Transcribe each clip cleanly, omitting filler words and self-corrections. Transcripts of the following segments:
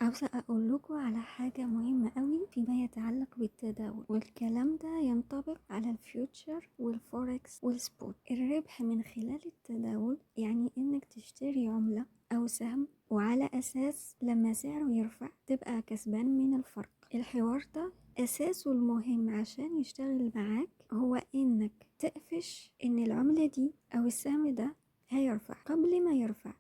عاوزة أقول لكم على حاجة مهمة قوي فيما يتعلق بالتداول، والكلام ده ينطبق على الفيوتشر والفوركس والسبوت. الربح من خلال التداول يعني إنك تشتري عملة أو سهم، وعلى أساس لما سعره يرفع تبقى كسبان من الفرق. الحوار ده أساسه المهم عشان يشتغل معاك هو إنك تقفش إن العملة دي أو السهم ده هيرفع قبل ما يرفع،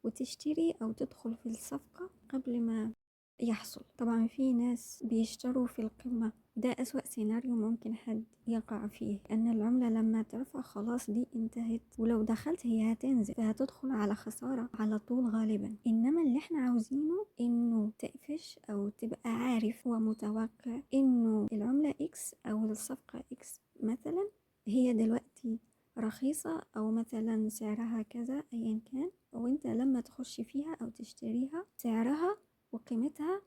وتشتري أو تدخل في الصفقة قبل ما يحصل. طبعا في ناس بيشتروا في القمة، ده أسوأ سيناريو ممكن حد يقع فيه، أن العملة لما ترفع خلاص دي انتهت، ولو دخلت هي هتنزل فهتدخل على خسارة على طول غالبا. إنما اللي احنا عاوزينه إنه تقفش أو تبقى عارف ومتوقع إنه العملة إكس أو الصفقة إكس مثلا هي دلوقتي رخيصة، أو مثلا سعرها كذا أيا كان، وانت لما تخش فيها أو تشتريها سعرها وقيمتها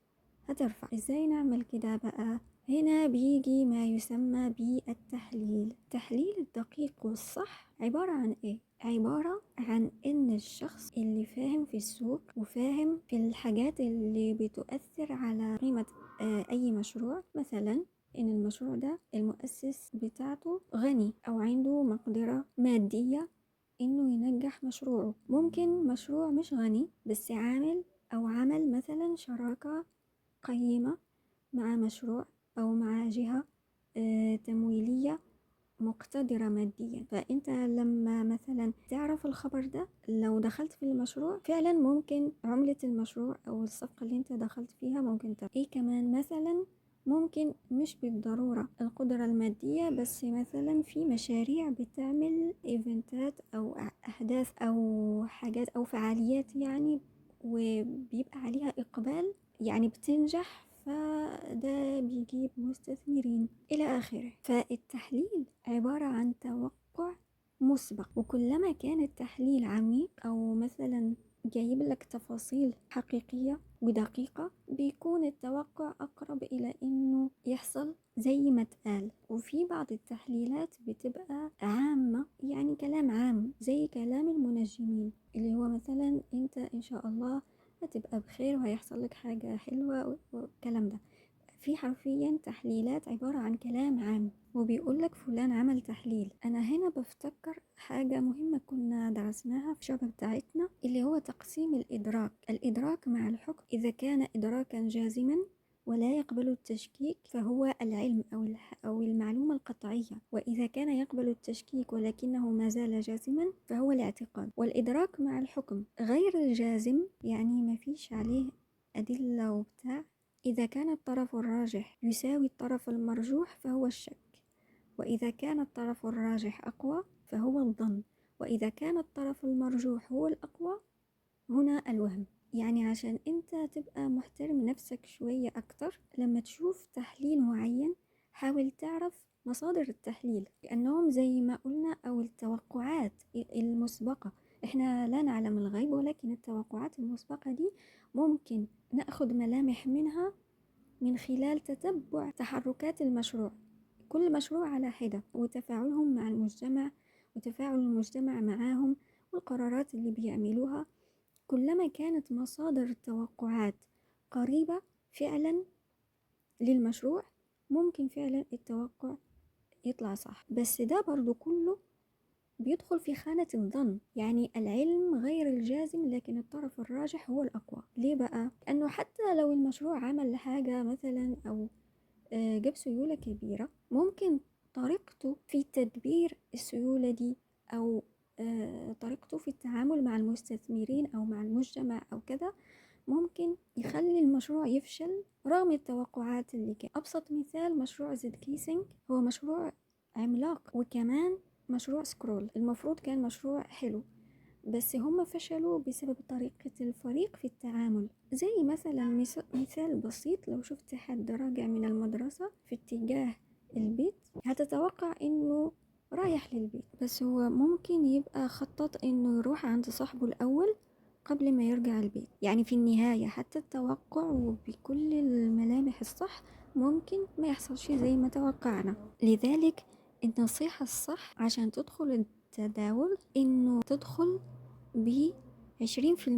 هترفع. ازاي نعمل كده بقى؟ هنا بيجي ما يسمى بالتحليل. التحليل الدقيق والصح عبارة عن ايه؟ عبارة عن ان الشخص اللي فاهم في السوق وفاهم في الحاجات اللي بتؤثر على قيمة اي مشروع، مثلا ان المشروع ده المؤسس بتاعته غني او عنده مقدرة مادية انه ينجح مشروعه. ممكن مشروع مش غني بس عمل مثلا شراكة قيمة مع مشروع أو مع جهة تمويلية مقتدرة ماديا. فأنت لما مثلا تعرف الخبر ده، لو دخلت في المشروع فعلا ممكن عملة المشروع أو الصفقة اللي انت دخلت فيها ممكن تبقى ايه كمان. مثلا ممكن مش بالضرورة القدرة المادية، بس مثلا في مشاريع بتعمل ايفنتات أو أحداث أو حاجات أو فعاليات يعني، وبيبقى عليها إقبال، يعني بتنجح، فده بيجيب مستثمرين إلى آخره. فالتحليل عبارة عن توقع مسبق، وكلما كان التحليل عميق أو مثلا جايب لك تفاصيل حقيقية ودقيقة، بيكون التوقع أقرب إلى إنه يحصل زي ما اتقال. وفي بعض التحليلات بتبقى عامة، يعني كلام عام زي كلام المنجمين، اللي هو مثلا انت ان شاء الله هتبقى بخير وهيحصل لك حاجة حلوة والكلام ده. في حرفيا تحليلات عبارة عن كلام عام وبيقول لك فلان عمل تحليل. أنا هنا بفتكر حاجة مهمة كنا درسناها في الشعبة بتاعتنا، اللي هو تقسيم الإدراك مع الحكم. إذا كان إدراكا جازما ولا يقبل التشكيك فهو العلم أو المعلومة القطعية، وإذا كان يقبل التشكيك ولكنه ما زال جازما فهو الاعتقاد. والإدراك مع الحكم غير الجازم، يعني ما فيش عليه أدلة وبتاع، إذا كان الطرف الراجح يساوي الطرف المرجوح فهو الشك، وإذا كان الطرف الراجح أقوى فهو الظن، وإذا كان الطرف المرجوح هو الأقوى هنا الوهم. يعني عشان انت تبقى محترم نفسك شوية أكتر، لما تشوف تحليل معين حاول تعرف مصادر التحليل، لأنهم زي ما قلنا أو التوقعات المسبقة، احنا لا نعلم الغيب، ولكن التوقعات المسبقة دي ممكن نأخذ ملامح منها من خلال تتبع تحركات المشروع، كل مشروع على حدة، وتفاعلهم مع المجتمع وتفاعل المجتمع معاهم والقرارات اللي بيعملوها. كلما كانت مصادر التوقعات قريبة فعلا للمشروع ممكن فعلا التوقع يطلع صح. بس ده برضو كله بيدخل في خانة الظن، يعني العلم غير الجازم لكن الطرف الراجح هو الأقوى. ليه بقى؟ لأنه حتى لو المشروع عمل حاجة مثلا أو جاب سيولة كبيرة، ممكن طريقته في تدبير السيولة دي أو طريقته في التعامل مع المستثمرين أو مع المجتمع أو كذا ممكن يخلي المشروع يفشل رغم التوقعات اللي كان. أبسط مثال مشروع زد كيسنج، هو مشروع عملاق، وكمان مشروع سكرول المفروض كان مشروع حلو، بس هم فشلوا بسبب طريقة الفريق في التعامل. زي مثلا مثال بسيط، لو شفت حد راجع من المدرسة في اتجاه البيت هتتوقع انه رايح للبيت، بس هو ممكن يبقى خطط انه يروح عند صاحبه الاول قبل ما يرجع البيت. يعني في النهاية حتى التوقع وبكل الملامح الصح ممكن ما يحصلش زي ما توقعنا. لذلك النصيحة الصح عشان تدخل التداول انه تدخل ب20%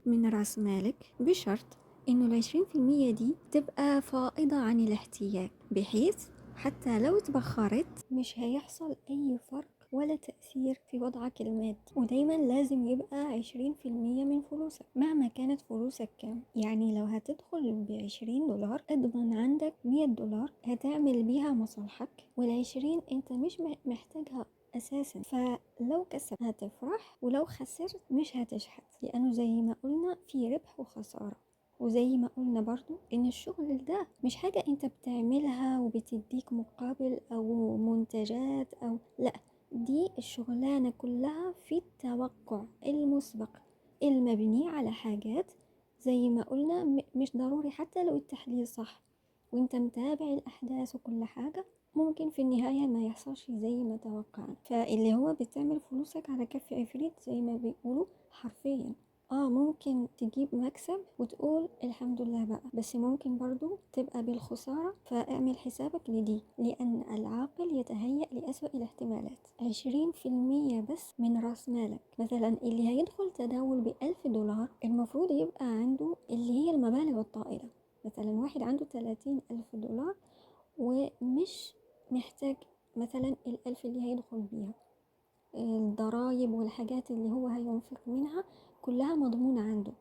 من رأس مالك، بشرط إنه ال20% دي تبقى فائضة عن الاحتياج، بحيث حتى لو اتبخرت مش هيحصل أي فرق ولا تأثير في وضعك المادي. ودايما لازم يبقى 20% من فلوسك مهما كانت فلوسك كام. يعني لو هتدخل ب20 دولار اضمن عندك 100 دولار هتعمل بيها مصالحك، وال20 انت مش محتاجها أساسا. فلو كسبت هتفرح، ولو خسرت مش هتشحت، لأنه زي ما قلنا في ربح وخسارة. وزي ما قلنا برضو ان الشغل ده مش حاجة انت بتعملها وبتديك مقابل او منتجات او لا، دي الشغلانة كلها في التوقع المسبق المبني على حاجات زي ما قلنا مش ضروري حتى لو التحليل صح وانت متابع الاحداث وكل حاجة، ممكن في النهاية ما يحصلش زي ما توقعنا. فاللي هو بتعمل فلوسك على كف عفريت زي ما بيقولوا حرفيا. ممكن تجيب مكسب وتقول الحمد لله بقى، بس ممكن برضو تبقى بالخسارة، فاعمل حسابك لدي، لأن العاقل يتهيأ لأسوأ الاحتمالات. 20% بس من رأس مالك. مثلا اللي هيدخل تداول ب1000 دولار المفروض يبقى عنده اللي هي المبالغ الطائلة. مثلا واحد عنده 30,000 دولار ومش محتاج مثلا 1000 اللي هيدخل بيها، الضرايب والحاجات اللي هو هينفق منها كلها مضمونة عنده.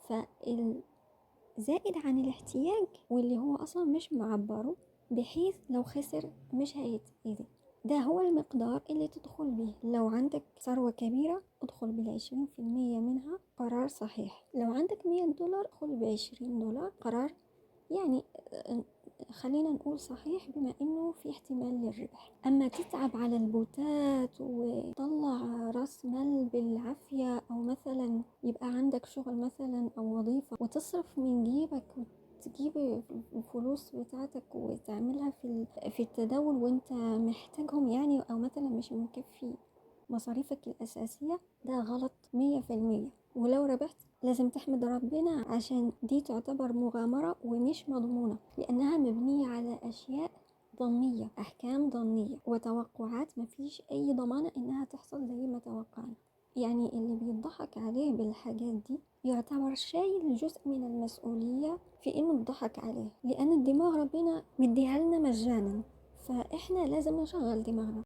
فالزائد عن الاحتياج واللي هو أصلا مش معبره، بحيث لو خسر مش هيتأذي، ده هو المقدار اللي تدخل به. لو عندك ثروة كبيرة ادخل بال20% منها، قرار صحيح. لو عندك 100 دولار ادخل ب20 دولار، قرار يعني خلينا نقول صحيح بما انه في احتمال للربح. اما تتعب على البوتات وتطلع راس مال بالعافية، او مثلا يبقى عندك شغل مثلا او وظيفة وتصرف من جيبك وتجيب الفلوس بتاعتك وتعملها في التداول وانت محتاجهم يعني، او مثلا مش مكفي مصاريفك الأساسية، ده غلط 100%. ولو ربحت لازم تحمد ربنا، عشان دي تعتبر مغامرة ومش مضمونة، لأنها مبنية على أشياء ظنية، أحكام ظنية وتوقعات مفيش أي ضمانة إنها تحصل زي ما توقعنا. يعني اللي بيضحك عليه بالحاجات دي يعتبر شايل جزء من المسؤولية في إنه يضحك عليه، لأن الدماغ ربنا مديها لنا مجانا، فإحنا لازم نشغل دماغنا.